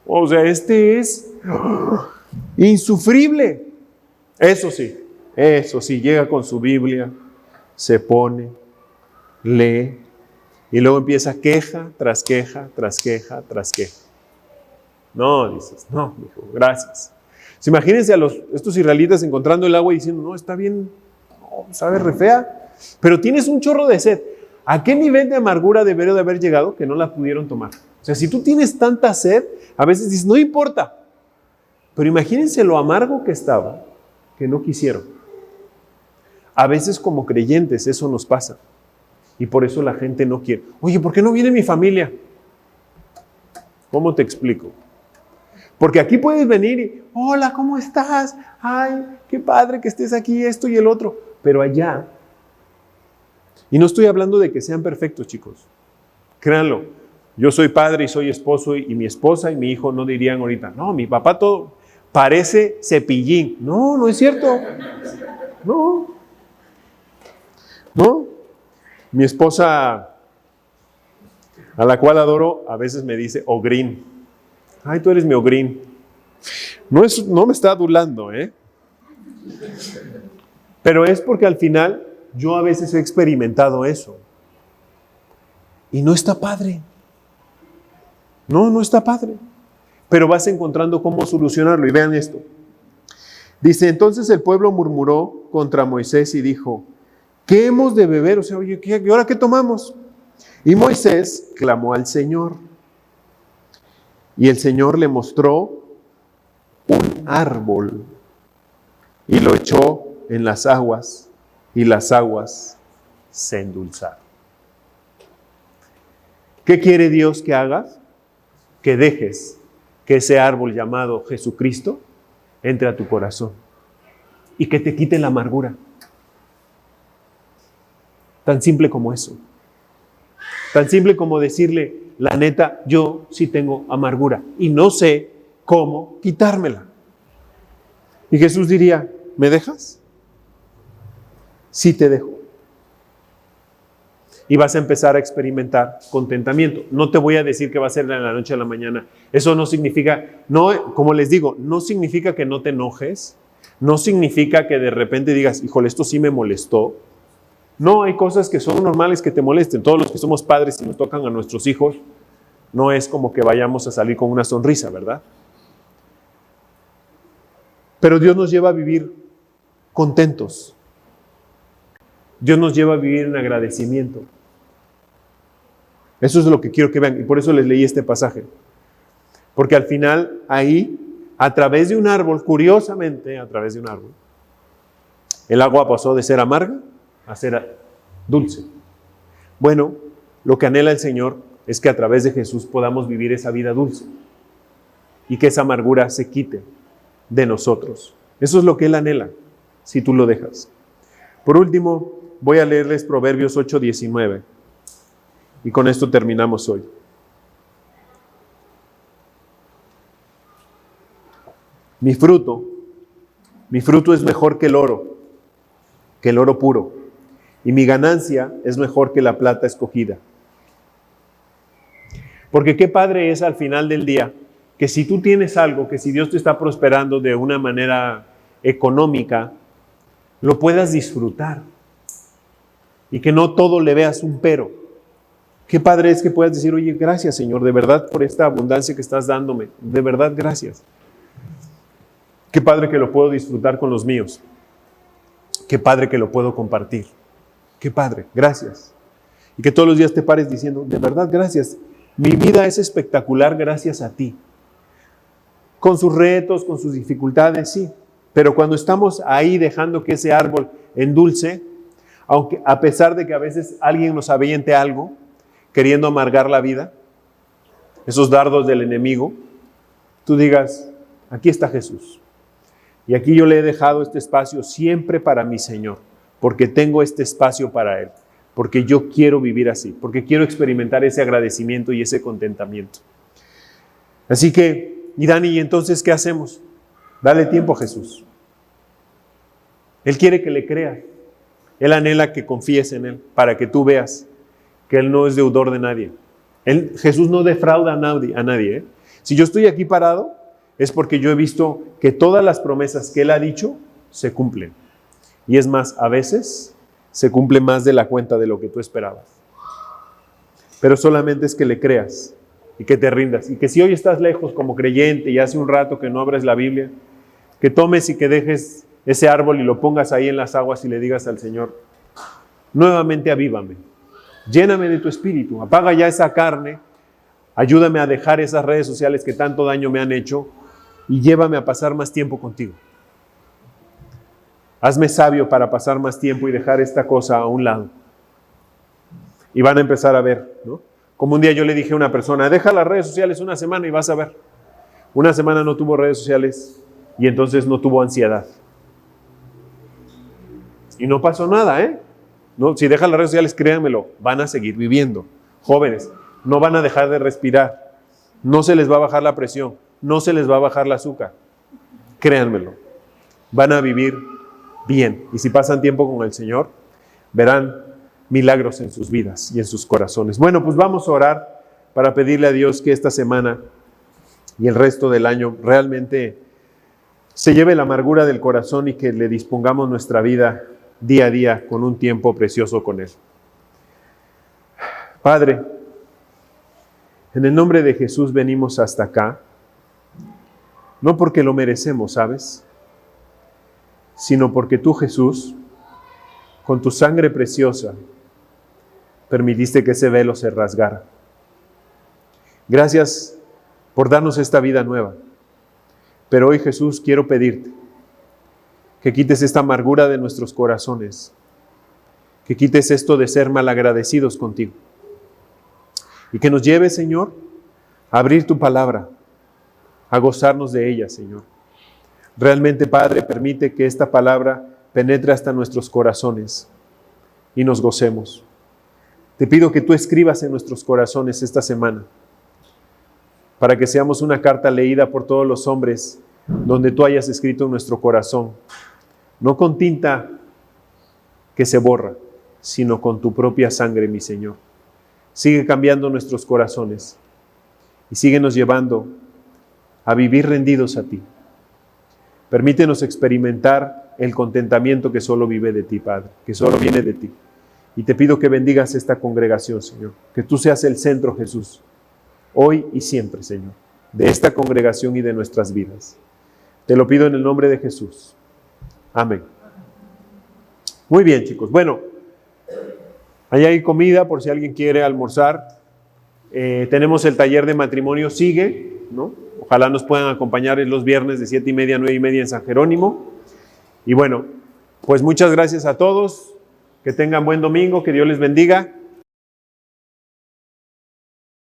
O sea, es insufrible. Eso sí, llega con su Biblia, se pone, lee, y luego empieza queja tras queja, tras queja, tras queja. No, dices, no, hijo, gracias. Imagínense a estos israelitas encontrando el agua y diciendo, no, está bien, no, sabe re fea, pero tienes un chorro de sed. ¿A qué nivel de amargura debería de haber llegado que no la pudieron tomar? O sea, si tú tienes tanta sed, a veces dices, no importa. Pero imagínense lo amargo que estaba, que no quisieron. A veces como creyentes eso nos pasa. Y por eso la gente no quiere. Oye, ¿por qué no viene mi familia? ¿Cómo te explico? Porque aquí puedes venir y, hola, ¿cómo estás? Ay, qué padre que estés aquí, esto y el otro. Pero allá, y no estoy hablando de que sean perfectos, chicos. Créanlo, yo soy padre y soy esposo y mi esposa y mi hijo no dirían ahorita, no, mi papá todo parece cepillín. No, no es cierto. No. Mi esposa, a la cual adoro, a veces me dice ogrín. Ay, tú eres mi ogrín. No me está adulando, ¿eh? Pero es porque al final yo a veces he experimentado eso. Y no está padre. No está padre. Pero vas encontrando cómo solucionarlo. Y vean esto. Dice, entonces el pueblo murmuró contra Moisés y dijo, ¿qué hemos de beber? O sea, oye, ¿y ahora qué tomamos? Y Moisés clamó al Señor. Y el Señor le mostró un árbol y lo echó en las aguas, y las aguas se endulzaron. ¿Qué quiere Dios que hagas? Que dejes que ese árbol llamado Jesucristo entre a tu corazón y que te quite la amargura. Tan simple como eso. Tan simple como decirle, la neta, yo sí tengo amargura y no sé cómo quitármela. Y Jesús diría, ¿me dejas? Sí te dejo. Y vas a empezar a experimentar contentamiento. No te voy a decir que va a ser de la noche a la mañana. Eso no significa, no, como les digo, no significa que no te enojes. No significa que de repente digas, híjole, esto sí me molestó. No, hay cosas que son normales que te molesten. Todos los que somos padres y nos tocan a nuestros hijos, no es como que vayamos a salir con una sonrisa, ¿verdad? Pero Dios nos lleva a vivir contentos. Dios nos lleva a vivir en agradecimiento. Eso es lo que quiero que vean. Y por eso les leí este pasaje. Porque al final, ahí, a través de un árbol, curiosamente, a través de un árbol, el agua pasó de ser amarga a ser dulce. Bueno, lo que anhela el Señor es que a través de Jesús podamos vivir esa vida dulce y que esa amargura se quite de nosotros. Eso es lo que Él anhela, si tú lo dejas. Por último, voy a leerles Proverbios 8:19 y con esto terminamos hoy. Mi fruto es mejor que el oro puro, y mi ganancia es mejor que la plata escogida. Porque qué padre es al final del día que si tú tienes algo, que si Dios te está prosperando de una manera económica, lo puedas disfrutar y que no todo le veas un pero. Qué padre es que puedas decir, oye, gracias Señor, de verdad por esta abundancia que estás dándome, de verdad gracias. Qué padre que lo puedo disfrutar con los míos. Qué padre que lo puedo compartir. Qué padre, gracias. Y que todos los días te pares diciendo, de verdad gracias. Mi vida es espectacular gracias a ti. Con sus retos, con sus dificultades, sí. Pero cuando estamos ahí dejando que ese árbol endulce, aunque a pesar de que a veces alguien nos aviente algo, queriendo amargar la vida, esos dardos del enemigo, tú digas, aquí está Jesús. Y aquí yo le he dejado este espacio siempre para mi Señor, porque tengo este espacio para Él, porque yo quiero vivir así, porque quiero experimentar ese agradecimiento y ese contentamiento. Así que, y Dani, ¿y entonces qué hacemos? Dale tiempo a Jesús. Él quiere que le creas. Él anhela que confíes en Él, para que tú veas que Él no es deudor de nadie. Jesús no defrauda a nadie, ¿eh? Si yo estoy aquí parado, es porque yo he visto que todas las promesas que Él ha dicho se cumplen. Y es más, a veces se cumple más de la cuenta de lo que tú esperabas. Pero solamente es que le creas y que te rindas. Y que si hoy estás lejos como creyente y hace un rato que no abres la Biblia, que tomes y que dejes ese árbol y lo pongas ahí en las aguas y le digas al Señor, nuevamente avívame, lléname de tu espíritu, apaga ya esa carne, ayúdame a dejar esas redes sociales que tanto daño me han hecho y llévame a pasar más tiempo contigo. Hazme sabio para pasar más tiempo y dejar esta cosa a un lado. Y van a empezar a ver, ¿no? Como un día yo le dije a una persona, deja las redes sociales una semana y vas a ver. Una semana no tuvo redes sociales y entonces no tuvo ansiedad. Y no pasó nada, ¿eh? No, si dejan las redes sociales, créanmelo, van a seguir viviendo. Jóvenes, no van a dejar de respirar. No se les va a bajar la presión. No se les va a bajar el azúcar. Créanmelo. Van a vivir bien. Y si pasan tiempo con el Señor, verán milagros en sus vidas y en sus corazones. Bueno, pues vamos a orar para pedirle a Dios que esta semana y el resto del año realmente se lleve la amargura del corazón y que le dispongamos nuestra vida día a día con un tiempo precioso con Él. Padre, en el nombre de Jesús venimos hasta acá, no porque lo merecemos, ¿sabes? sino porque tú, Jesús, con tu sangre preciosa, permitiste que ese velo se rasgara. Gracias por darnos esta vida nueva. Pero hoy, Jesús, quiero pedirte que quites esta amargura de nuestros corazones, que quites esto de ser malagradecidos contigo, y que nos lleves, Señor, a abrir tu palabra, a gozarnos de ella, Señor. Realmente, Padre, permite que esta palabra penetre hasta nuestros corazones y nos gocemos. Te pido que tú escribas en nuestros corazones esta semana, para que seamos una carta leída por todos los hombres, donde tú hayas escrito en nuestro corazón, no con tinta que se borra, sino con tu propia sangre, mi Señor. Sigue cambiando nuestros corazones y síguenos llevando a vivir rendidos a ti. Permítenos experimentar el contentamiento que solo vive de ti, Padre, que solo viene de ti. Y te pido que bendigas esta congregación, Señor, que tú seas el centro, Jesús, hoy y siempre, Señor, de esta congregación y de nuestras vidas. Te lo pido en el nombre de Jesús. Amén. Muy bien, chicos. Bueno, allá hay comida por si alguien quiere almorzar. Tenemos el taller de matrimonio, sigue, ¿no? Ojalá nos puedan acompañar en los viernes de 7:30 a 9:30 en San Jerónimo. Y bueno, pues muchas gracias a todos. Que tengan buen domingo, que Dios les bendiga.